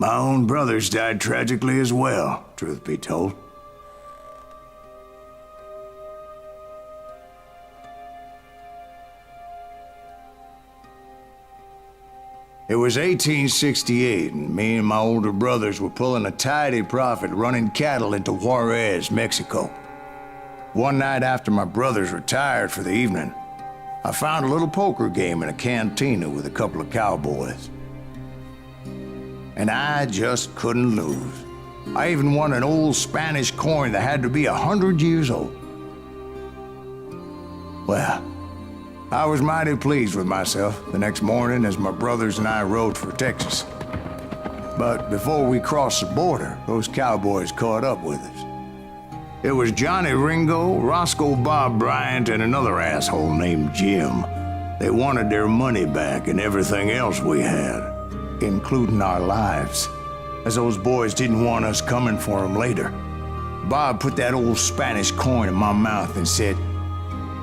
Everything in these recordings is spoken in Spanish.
My own brothers died tragically as well, truth be told. It was 1868, and me and my older brothers were pulling a tidy profit running cattle into Juarez, Mexico. One night after my brothers retired for the evening, I found a little poker game in a cantina with a couple of cowboys. And I just couldn't lose. I even won an old Spanish coin that had to be 100 years old. Well, I was mighty pleased with myself the next morning as my brothers and I rode for Texas. But before we crossed the border, those cowboys caught up with us. It was Johnny Ringo, Roscoe Bob Bryant, and another asshole named Jim. They wanted their money back and everything else we had, including our lives, as those boys didn't want us coming for them later. Bob put that old Spanish coin in my mouth and said,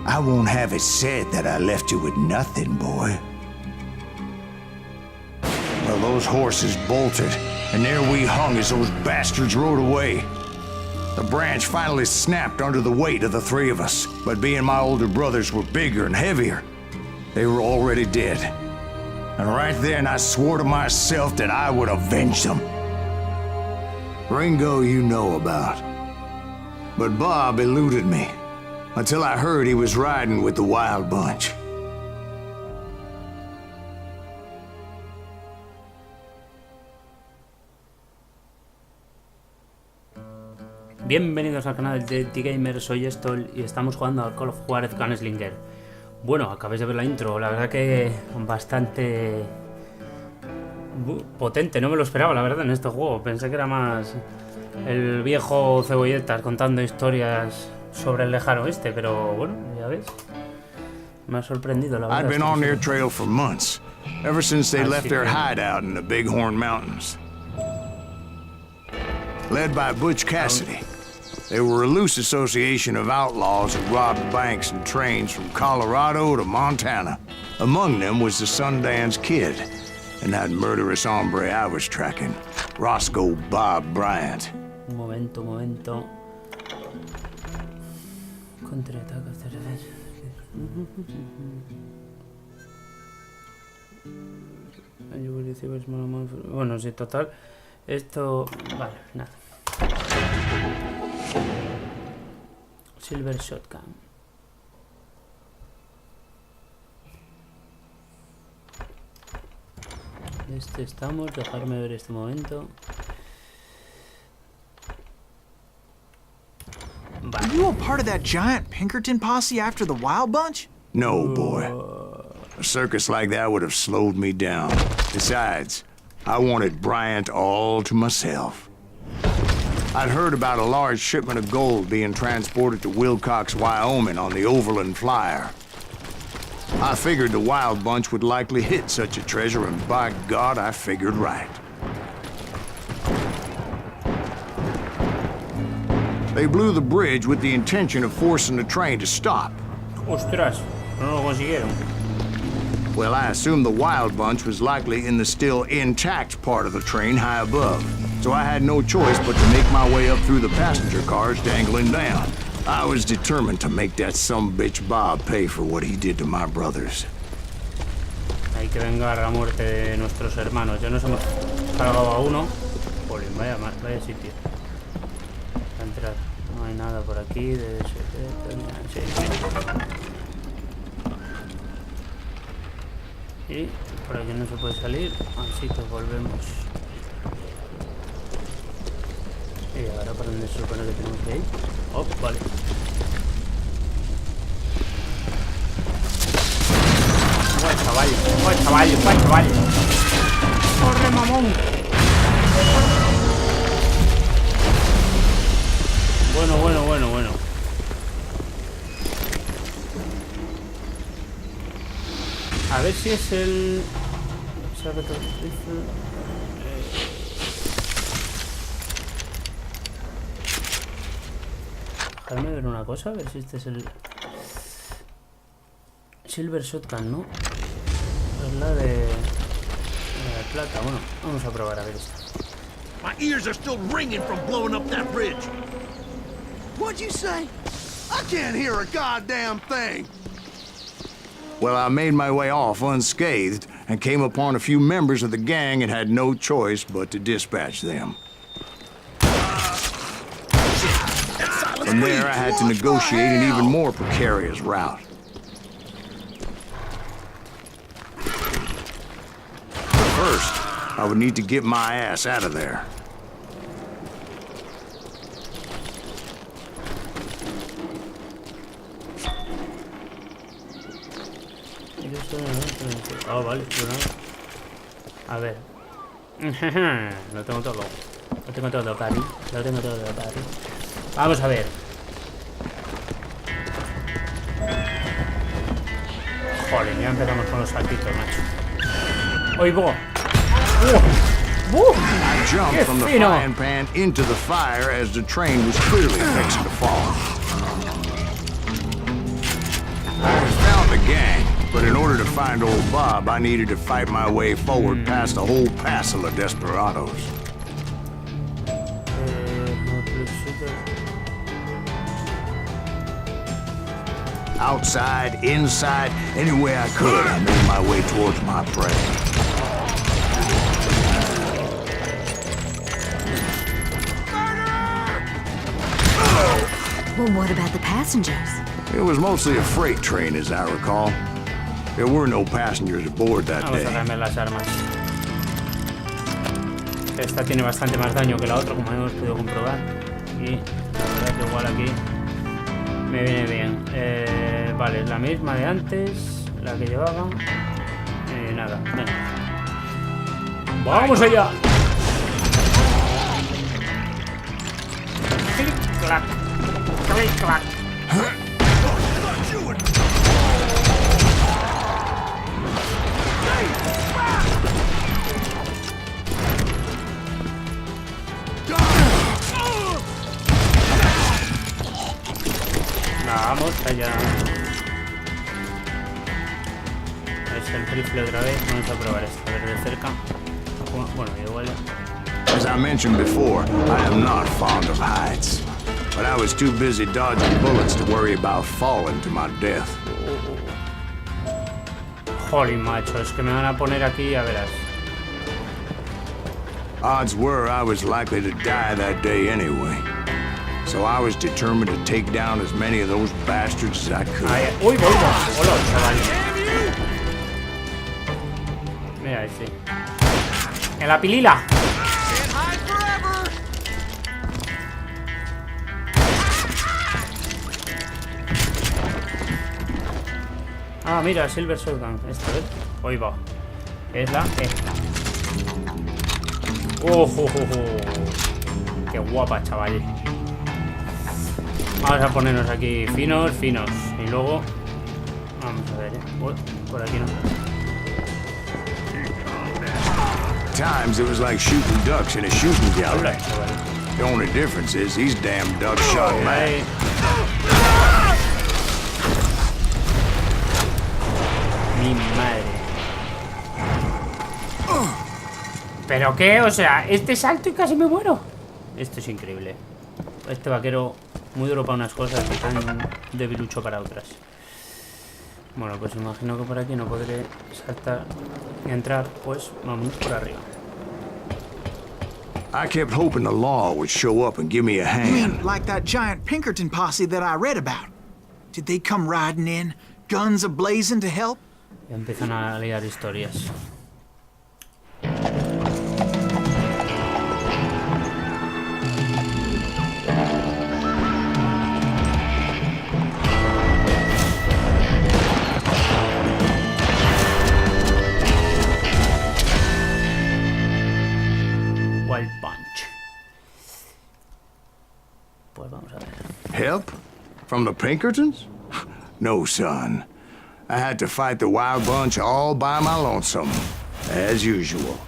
"I won't have it said that I left you with nothing, boy." Well, those horses bolted, and there we hung as those bastards rode away. The branch finally snapped under the weight of the three of us, but being my older brothers were bigger and heavier, they were already dead. And right then I swore to myself that I would avenge them. Ringo you know about. But Bob eluded me, until I heard he was riding with the Wild Bunch. Bienvenidos al canal de T-Gamer, soy Stol y estamos jugando al Call of Juarez Gunslinger. Bueno, acabáis de ver la intro, la verdad que bastante potente, no me lo esperaba la verdad en este juego. Pensé que era más el viejo cebolletas contando historias sobre el lejano oeste, pero bueno, ya ves. Me ha sorprendido la verdad. I'd been on their trail for months, ever since they left their hideout in the Bighorn Mountains. Led by Butch Cassidy, they were a loose association of outlaws who robbed banks and trains from Colorado to Montana. Among them was the Sundance Kid and that murderous hombre I was tracking, Roscoe Bob Bryant. Un momento. Contraataca. Bueno, sí, total. Esto... Vale, nada. Silver Shotgun. Estamos, dejarme ver este momento. Vale. Are you a part of that giant Pinkerton posse after the Wild Bunch? No, boy. A circus like that would have slowed me down. Besides, I wanted Bryant all to myself. I'd heard about a large shipment of gold being transported to Wilcox, Wyoming on the Overland Flyer. I figured the Wild Bunch would likely hit such a treasure, and by God, I figured right. They blew the bridge with the intention of forcing the train to stop. Ostras, no lo consiguieron. Well, I assumed the Wild Bunch was likely in the still intact part of the train high above, so I had no choice but to make my way up through the passenger cars dangling down. I was determined to make that sumbitch Bob pay for what he did to my brothers. Hay que vengar la muerte de nuestros hermanos. Ya nos hemos cargado a uno. Jolín, vaya sitio. A entrar. No hay nada por aquí de ese. Y por aquí no se puede salir, así que volvemos. Y ahora para dónde se supone que tenemos que ir. Oh, vale. Buen chaval. ¡Corre, mamón! Bueno. A ver si es el... Déjame ver una cosa, a ver si este es el... Silver Shotgun, ¿no? Es la de plata. Bueno, vamos a probar a ver esta. My ears are still ringing from blowing up that bridge. What'd you say? I can't hear a goddamn thing. Well, I made my way off unscathed and came upon a few members of the gang and had no choice but to dispatch them. From there, I had to negotiate an even more precarious route. But first, I would need to get my ass out of there. Oh, vale, a ver. Lo tengo todo. Lo tengo todo, Cari. Lo tengo todo, Cari. Vamos a ver. Joder, ya empezamos con los saltitos, macho. ¡Oigo! I jumped from the frying pan into the fire as the train was clearly fixing to fall. I found the gang, but in order to find old Bob, I needed to fight my way forward past a whole passel of desperados. Outside, inside, any way I could, I made my way towards my prey. Well, what about the passengers? It was mostly a freight train, as I recall. There were no passengers aboard that Vamos a day. darme las armas. Esta tiene bastante más daño que la otra, como hemos podido comprobar. Y la verdad que igual aquí me viene bien. Vale, la misma de antes, la que llevaba. Nada, venga. ¡Vamos allá! Clic, clac. Clic, clac. Vamos allá. Es el rifle otra vez. Vamos a probar esto, a ver de cerca. Bueno, igual. As I mentioned before, I am not fond of heights. But I was too busy dodging bullets to worry about falling to my death. Jolín, macho, es que me van a poner aquí, ya verás. Odds were I was likely to die that day anyway. So I was determined to take down as many of those bastards as I could. Uy, voy, hola, chaval. Mira ahí, sí. ¡En la pilila! Ah, mira, Silver Shotgun. Esta vez. Hoy va. Es la E. ¡Qué guapa, chaval! Vamos a ponernos aquí finos. Y luego... Vamos a ver, Uy, por aquí no. Times it was like shooting ducks in a shooting gallery. Hola, chaval. The only difference is these damn ducks shot back. Mi madre. ¿Pero qué? O sea, este salto y casi me muero. Esto es increíble. Este vaquero muy duro para unas cosas y tan debilucho para otras. Bueno, pues imagino que por aquí no podré saltar y entrar. Pues vamos por arriba. I kept hoping the law would show up and give me a You hand. mean like that giant Pinkerton posse that I read about? Did they come riding in, guns a-blazing to help? Ya empiezan a liar historias. Wild Punch. Pues vamos a ver. Help? From the Pinkertons? No, son. I had to fight the Wild Bunch all by my lonesome, as usual.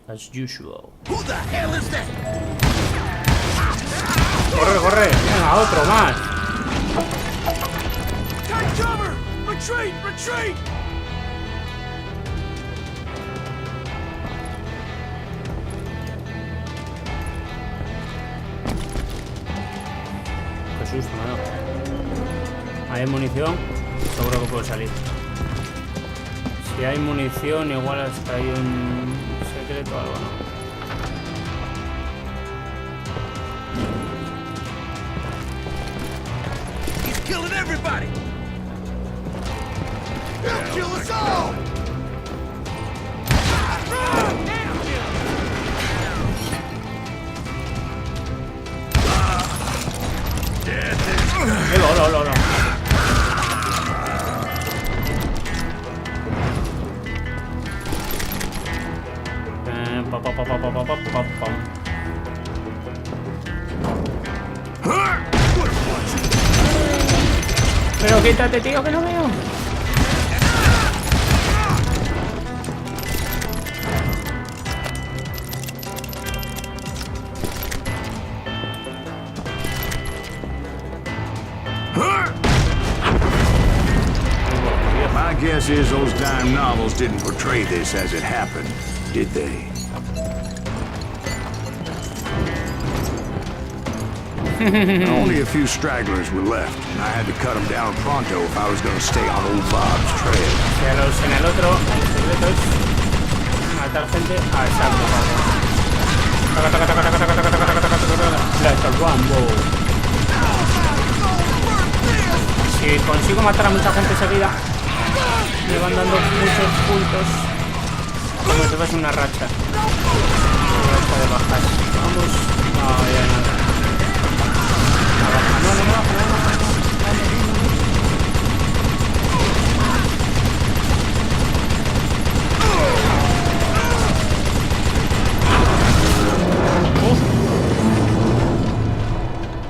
As usual. Who the hell is that? ¡Corre, corre! ¡Venga, otro más! Take cover! Retreat! Retreat! susto me ha dado. Hay munición, seguro que puedo salir. Si hay munición, igual hasta hay un secreto o algo, ¿no? He's killing everybody! He'll kill us all! No. Pero quítate, tío, que no veo. My guess is those dime novels didn't portray this as it happened, did they? Only a few stragglers were left, and I had to cut them down pronto if I was going to stay on old Bob's trail. Si a los en el otro, el secreto es matar gente a exacto, Like a Rambo. Si consigo matar a mucha gente seguida, me van dando muchos puntos, como si fuese una racha. Una racha de bajas. Vamos. No, ya nada. No.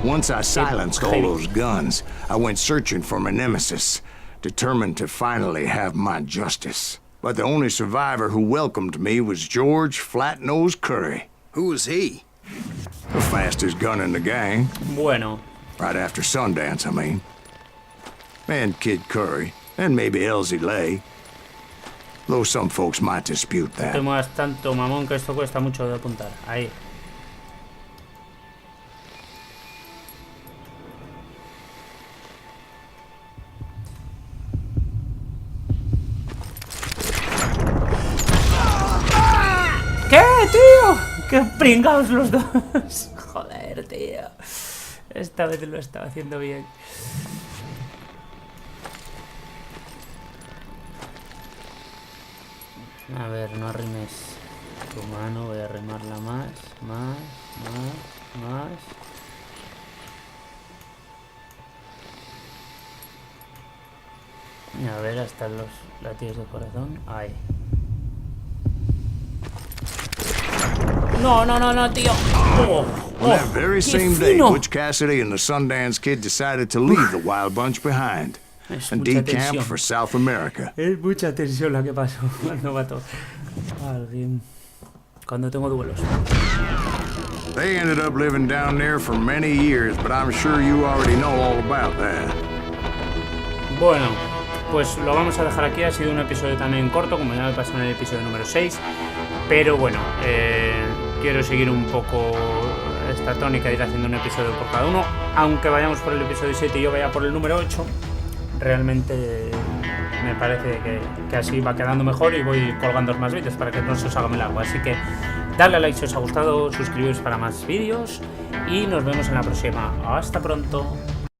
Once I silenced all those guns, I went searching for my nemesis, determined to finally have my justice. But the only survivor who welcomed me was George Flat-Nosed Curry. Who was he? The fastest gun in the gang. Bueno. Right after Sundance, I mean. And Kid Curry, and maybe Elsie Lay. Though some folks might dispute No te that. muevas tanto, mamón, que esto cuesta mucho de apuntar. Ahí. ¿Qué, tío? ¡Qué pringaos los dos! Joder, tío. Esta vez lo estaba haciendo bien. A ver, no arrimes tu mano. Voy a arrimarla más. Y a ver, hasta los latidos de corazón. Ahí. No, tío. On that very qué same day, fino. Butch Cassidy and the Sundance Kid decided to leave the Wild Bunch behind Es and mucha decamp tensión. for South America. Es mucha tensión la que pasó cuando mató a alguien. Cuando tengo duelos. They ended up living down there for many years, but I'm sure you already know all about that. Bueno, pues lo vamos a dejar aquí. Ha sido un episodio también corto, como ya me pasó en el episodio número 6. Pero bueno, quiero seguir un poco esta tónica de ir haciendo un episodio por cada uno. Aunque vayamos por el episodio 7 y yo vaya por el número 8, realmente me parece que así va quedando mejor y voy colgando más vídeos para que no se os haga muy largo. Así que darle a like si os ha gustado, suscribiros para más vídeos y nos vemos en la próxima. Hasta pronto.